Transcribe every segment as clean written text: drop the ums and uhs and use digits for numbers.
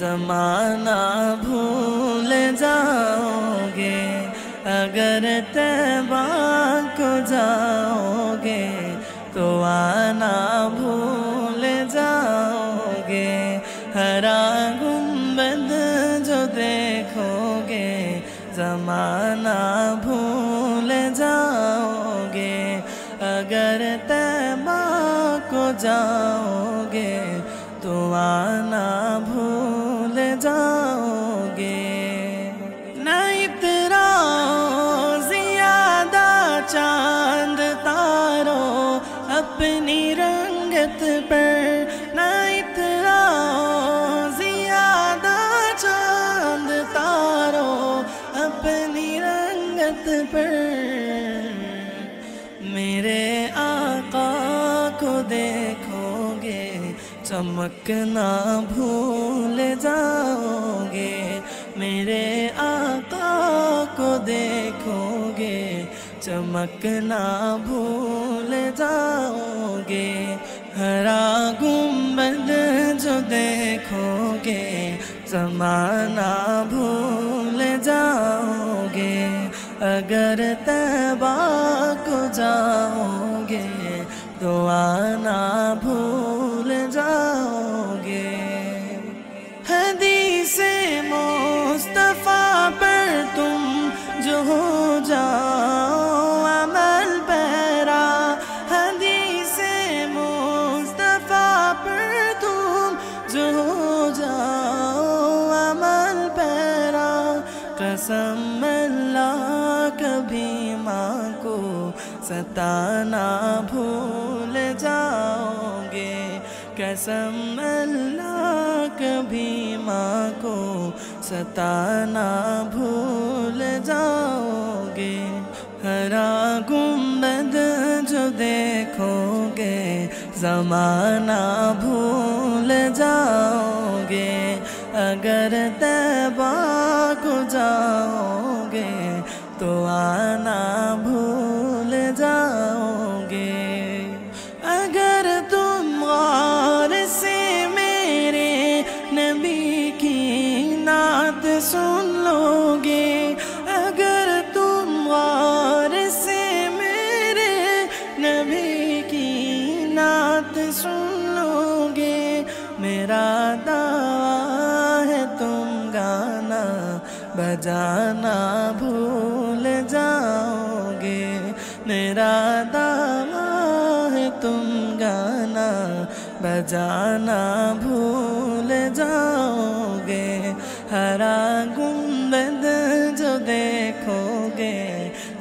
زمانہ بھول جاؤ گے، اگر طیبہ کو جاؤ گے تو آنا بھول جاؤ گے۔ ہرا گنبد جو دیکھو گے زمانہ بھول جاؤ گے، اگر طیبہ کو جاؤ گے تو آنا بھول جاؤ گے۔ نہ اتراؤ زیادہ چاند تارو اپنی رنگت پر، نہ اتراؤ زیادہ چاند تارو اپنی رنگت پر۔ میرے آقا کو دیکھو گے چمکنا بھول جاؤ گے، میرے آقا کو دیکھو گے چمکنا بھول جاؤ گے۔ ہرا گنبد جو دیکھو گے زمانہ بھول جاؤ گے، اگر طیبہ کو جاؤ گے تو آنا بھول جاؤ گے۔ حدیث مصطفیٰ پر تم جو ہو جاؤ عمل پیرا، حدیث مصطفیٰ پر تم جو ہو جاؤ عمل پیرا۔ قسم اللہ کبھی ماں کو ستانا بھول جاؤ گے، قسم اللہ کبھی ماں کو ستانا بھول جاؤ گے۔ ہرا گنبد جو دیکھو گے زمانہ بھول جاؤ گے، اگر طیبہ کو جاؤ گے تو آنا بھول جاؤ گے۔ اگر تم غور سے میرے نبی کی نعت سن لو گے، اگر تم غور سے میرے نبی کی نعت سن لو گے، میرا دعویٰ ہے تم گانا بجانا بھول جاؤ گے، میرا دعویٰ ہے تم گانا بجانا بھول جاؤ گے۔ ہرا گنبد جو دیکھو گے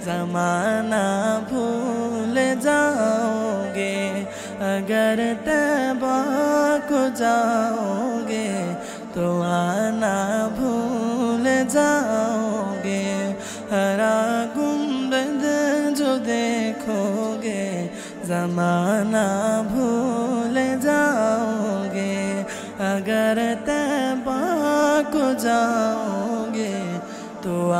زمانہ بھول جاؤ گے، اگر طیبہ کو جاؤ گے تو آنا بھول جاؤ گے۔ ہرا گنبد جو دیکھو گے زمانہ بھول جاؤ گے، اگر طیبہ کو جاؤ گے تو